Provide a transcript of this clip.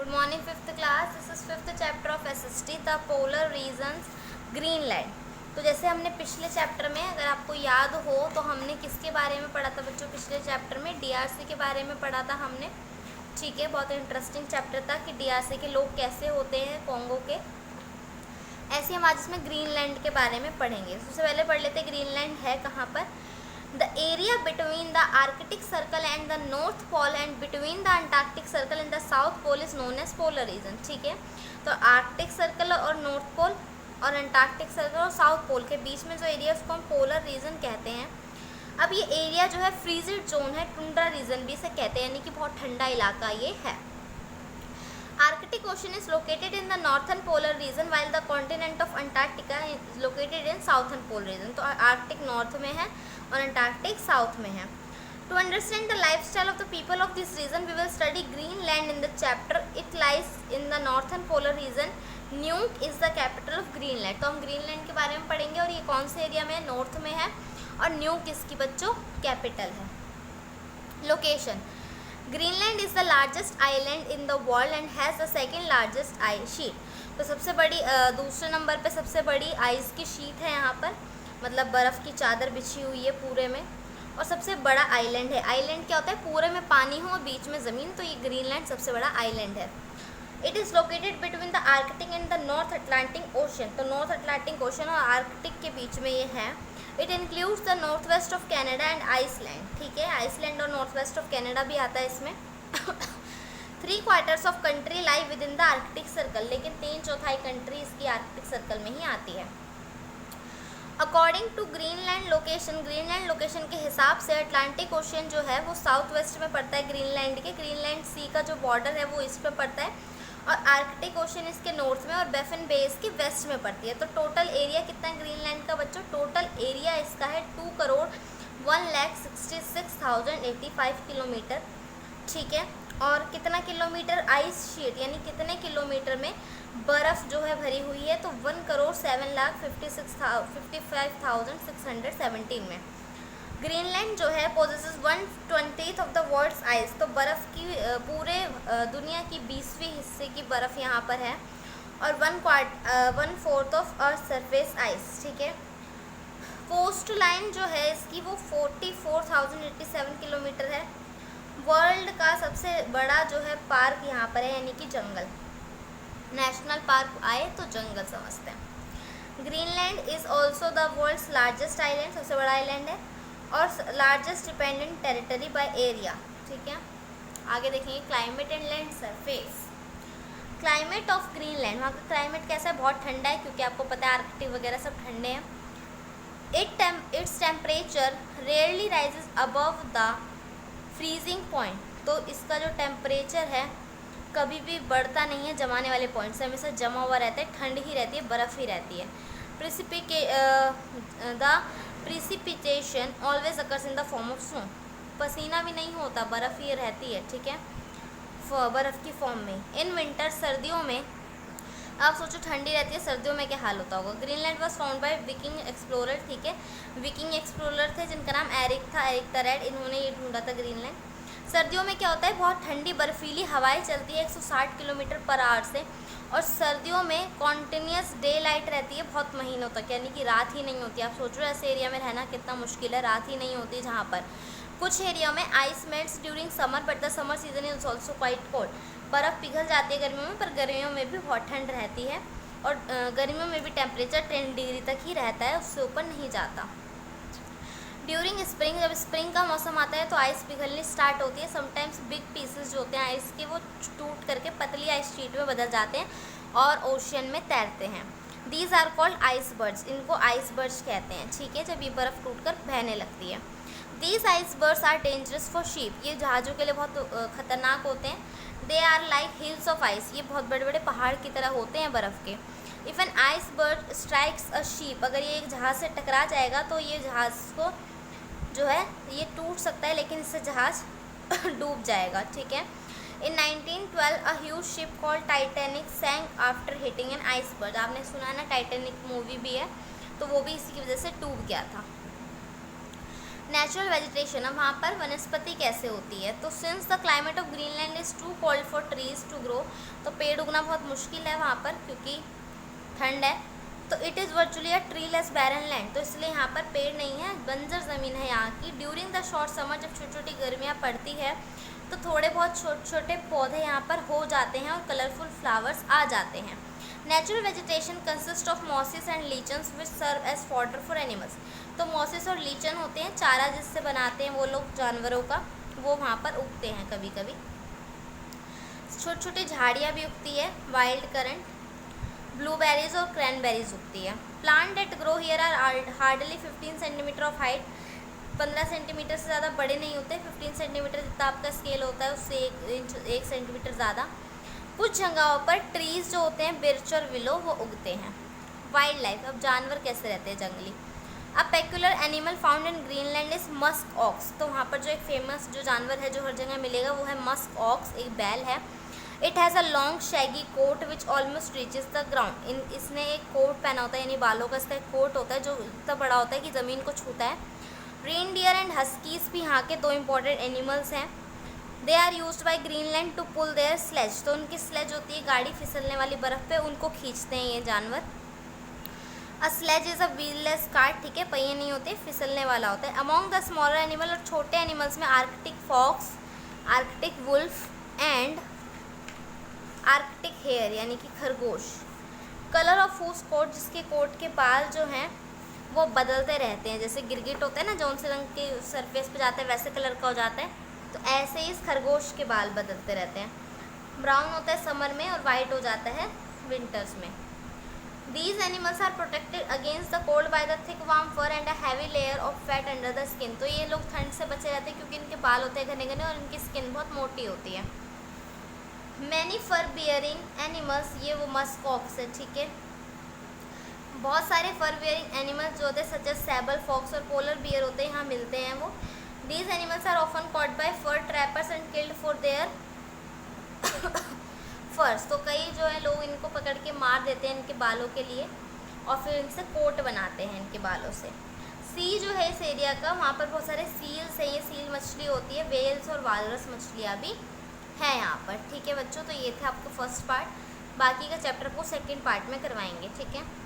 Good morning fifth class. This is fifth chapter of SST the polar regions Greenland. तो जैसे हमने पिछले chapter में, अगर आपको याद हो तो हमने किसके बारे में पढ़ा था बच्चों? पिछले चैप्टर में डीआरसी के बारे में पढ़ा था हमने। ठीक है, बहुत इंटरेस्टिंग चैप्टर था कि डीआरसी के लोग कैसे होते हैं कॉन्गो के। ऐसे हम आज इसमें ग्रीनलैंड के बारे में पढ़ेंगे। सबसे पहले पढ़ लेते हैं ग्रीनलैंड है कहाँ पर। The area between the Arctic Circle and the North Pole and between the Antarctic Circle and the South Pole is known as polar region। ठीक है, तो आर्कटिक सर्कल और नॉर्थ पोल और अंटार्कटिक सर्कल और south pole के बीच में जो एरिया उसको हम पोलर रीजन कहते हैं। अब ये एरिया जो है फ्रीजिड जोन है, टुंड्रा रीजन भी इसे कहते हैं, यानी कि बहुत ठंडा इलाका ये है। Arctic Ocean is located in the northern polar region while the continent of Antarctica is located in southern polar region। तो आर्कटिक नॉर्थ में है और अंटार्कटिक साउथ में है। To understand the lifestyle of the people of this region, we will study Greenland in the chapter It lies in the northern polar region। Nuuk is the capital of Greenland। तो हम Greenland के बारे में पढ़ेंगे और ये कौन से एरिया में है? नॉर्थ में है और न्यूक इसकी बच्चों कैपिटल है। Location, Greenland is the largest island in the world and has the second largest ice sheet. तो सबसे बड़ी दूसरे नंबर पे सबसे बड़ी आइस की शीट है यहाँ पर, मतलब बर्फ़ की चादर बिछी हुई है पूरे में, और सबसे बड़ा आइलैंड है। आइलैंड क्या होता है? पूरे में पानी हो और बीच में ज़मीन, तो ये ग्रीनलैंड सबसे बड़ा आइलैंड है। It is located between the Arctic and the North Atlantic Ocean. तो नॉर्थ अटलांटिक ओशन और आर्कटिक के बीच में ये है। It includes the north west of Canada and Iceland. ठीक है, आइसलैंड और नॉर्थ वेस्ट ऑफ कैनेडा भी आता है इसमें। 3/4 of country lie with in the Arctic circle, लेकिन 3/4 कंट्री इसकी आर्कटिक सर्कल में ही आती है। According to Greenland location, Greenland location के हिसाब से अटलांटिक ओशन जो है वो साउथ वेस्ट में पड़ता है ग्रीनलैंड के। ग्रीनलैंड सी का जो बॉर्डर है वो ईस्ट में पड़ता है और आर्कटिक ओशन इसके नॉर्थ में और बैफिन बे इसके वेस्ट में पड़ती है। तो टोटल एरिया कितना है ग्रीनलैंड का बच्चों? टोटल एरिया इसका है 2,1,66,085 किलोमीटर। ठीक है, और कितना किलोमीटर आइस शीट, यानी कितने किलोमीटर में बर्फ़ जो है भरी हुई है? तो 1,07,55,617 में। ग्रीनलैंड जो है possesses 1/20 of the world's ice. तो बर्फ़ की पूरे दुनिया की 20वीं हिस्से की बर्फ़ यहाँ पर है और 1/4 ऑफ अर्थ सरफेस आइस। ठीक है, कोस्ट लाइन जो है इसकी वो 44,087 किलोमीटर है। वर्ल्ड का सबसे बड़ा जो है पार्क यहाँ पर है, यानी कि जंगल। नेशनल पार्क आए तो जंगल समझते हैं। Greenland is also the world's largest island, सबसे बड़ा आइलैंड है और largest dependent territory by area. ठीक है, आगे देखेंगे climate and land surface. Climate of Greenland, वहाँ का क्लाइमेट कैसा है? बहुत ठंडा है, क्योंकि आपको पता है आर्कटिक वगैरह सब ठंडे हैं। Its temperature rarely rises above the freezing point. तो इसका जो टेम्परेचर है कभी भी बढ़ता नहीं है जमाने वाले पॉइंट से, हमेशा जमा हुआ रहता है, ठंड ही रहती है, बर्फ़ ही रहती है। The precipitation always occurs in the form of snow. पसीना भी नहीं होता, बर्फ़ ही रहती है। ठीक है, बर्फ़ की फॉर्म में। इन विंटर, सर्दियों में आप सोचो ठंडी रहती है, सर्दियों में क्या हाल होता होगा। Greenland was found by Viking explorer. ठीक है, विकिंग एक्सप्लोरर थे जिनका नाम एरिक था, एरिक द रेड, इन्होंने ये ढूंढा था ग्रीनलैंड। सर्दियों में क्या होता है? बहुत ठंडी बर्फीली हवाएं चलती है 160 किलोमीटर पर आवर से, और सर्दियों में कॉन्टिन्यूस डे लाइट रहती है बहुत महीनों तक, यानी कि रात ही नहीं होती। आप सोचो ऐसे एरिया में रहना कितना मुश्किल है, रात ही नहीं होती जहाँ पर। कुछ एरिया में ice melts during summer but the summer season is also quite cold. बर्फ़ पिघल जाती है गर्मियों में, पर गर्मियों में भी बहुत ठंड रहती है और गर्मियों में भी टेम्परेचर 10 डिग्री तक ही रहता है, उससे ऊपर नहीं जाता। ड्यूरिंग स्प्रिंग, जब स्प्रिंग का मौसम आता है तो आइस पिघलनी स्टार्ट होती है। समटाइम्स बिग पीसेस जो होते हैं आइस के वो टूट करके पतली आइस शीट में बदल जाते हैं और ओशन में तैरते हैं। दीज आर कॉल्ड आइसबर्ड्स, इनको आइसबर्ड्स कहते हैं। ठीक है, जब ये बर्फ़ टूट कर बहने लगती है। These icebergs are dangerous for ship, ये जहाज़ों के लिए बहुत ख़तरनाक होते हैं। They are like hills of ice, ये बहुत बड़े बड़े पहाड़ की तरह होते हैं बर्फ़ के। If an iceberg strikes a ship, अगर ये एक जहाज़ से टकरा जाएगा तो ये जहाज़ को जो है ये टूट सकता है, लेकिन इससे जहाज़ डूब जाएगा। ठीक है, in 1912 a huge ship called Titanic sank after hitting an iceberg. आपने सुना है ना, टाइटैनिक मूवी भी है, तो वो भी इसी की वजह से डूब गया था। नेचुरल वेजिटेशन, अब वहाँ पर वनस्पति कैसे होती है। तो since the climate of Greenland is too cold for trees to grow, तो पेड़ उगना बहुत मुश्किल है वहाँ पर क्योंकि ठंड है। तो it is virtually a treeless barren land, तो इसलिए यहाँ पर पेड़ नहीं है, बंजर ज़मीन है यहाँ की। ड्यूरिंग द शॉर्ट समर, जब छोटी छोटी गर्मियाँ पड़ती है तो थोड़े बहुत छोटे छोटे पौधे यहाँ पर हो जाते हैं और कलरफुल फ्लावर्स आ जाते हैं। Natural vegetation consist of mosses and lichens which serve as fodder for animals, तो मॉसिस और लीचन होते हैं, चारा जिससे बनाते हैं वो लोग जानवरों का, वो वहाँ पर उगते हैं कभी कभी। छोटी छोटी झाड़ियाँ भी उगती है, वाइल्ड करंट, ब्लूबेरीज और क्रैनबेरीज उगती है। Plant that grow here are hardly 15 centimetre of height, 15 centimetre से ज़्यादा बड़े नहीं होते, 15 सेंटीमीटर जितना आपका स्केल होता है उससे 1 सेंटीमीटर ज़्यादा। कुछ जगहों पर ट्रीज़ जो होते हैं बिर्च और विलो वो उगते हैं। वाइल्ड लाइफ, अब जानवर कैसे रहते हैं जंगली। A peculiar animal found in Greenland is musk ox, तो वहाँ पर जो एक फेमस जो जानवर है जो हर जगह मिलेगा वो है मस्क ऑक्स, एक बैल है। It has a long shaggy coat which almost reaches the ground, इसने एक कोट पहना होता है, यानी बालों का इसका एक कोट होता है जो इतना बड़ा होता है कि ज़मीन को छूता है। रेनडियर एंड हस्कीज भी यहाँ के 2 इंपॉर्टेंट एनिमल्स हैं। They are used by Greenland to pull their sledge, तो उनकी स्लेज होती है गाड़ी फिसलने वाली बर्फ़ पे, उनको खींचते हैं ये जानवर। अ स्लेज इज़ अ व्हीललेस कार्ट, ठीक है, पहिए नहीं होते, फिसलने वाला होता है। अमॉन्ग द स्मॉलर एनिमल, और छोटे एनिमल्स में Arctic fox, Arctic wolf and Arctic hare यानी कि खरगोश। कलर ऑफ हुज कोट, जिसके कोट के बाल जो हैं वो बदलते रहते हैं, जैसे गिरगिट होता है ना जौन से रंग के सरफेस पे जाता है वैसे कलर का हो जाता है, तो ऐसे ही इस खरगोश के बाल बदलते रहते हैं। ब्राउन होता है समर में और वाइट हो जाता है विंटर्स में। These animals are protected against the cold by the thick warm fur and a heavy layer of fat under the skin, तो ये लोग ठंड से बचे रहते हैं क्योंकि इनके बाल होते हैं घने घने और इनकी स्किन बहुत मोटी होती है। मैनी फर बियरिंग एनिमल्स, ये वो मस्क ऑक्स है, ठीक है। बहुत सारे फर बियरिंग एनिमल्स जो होते हैं सच एज सैबल फॉक्स और पोलर बियर होते हैं यहाँ मिलते हैं वो। These animals are often caught by fur trappers and killed for their furs, तो कई जो है लोग इनको पकड़ के मार देते हैं इनके बालों के लिए और फिर इनसे कोट बनाते हैं इनके बालों से। सी जो है इस एरिया का, वहाँ पर बहुत सारे सील्स हैं, ये सील मछली होती है, वेल्स और वालरस मछलियाँ भी है यहाँ पर, ठीक है बच्चों। तो ये थे आपका फर्स्ट पार्ट, बाकी का चैप्टर को सेकंड पार्ट में करवाएंगे, ठीक है।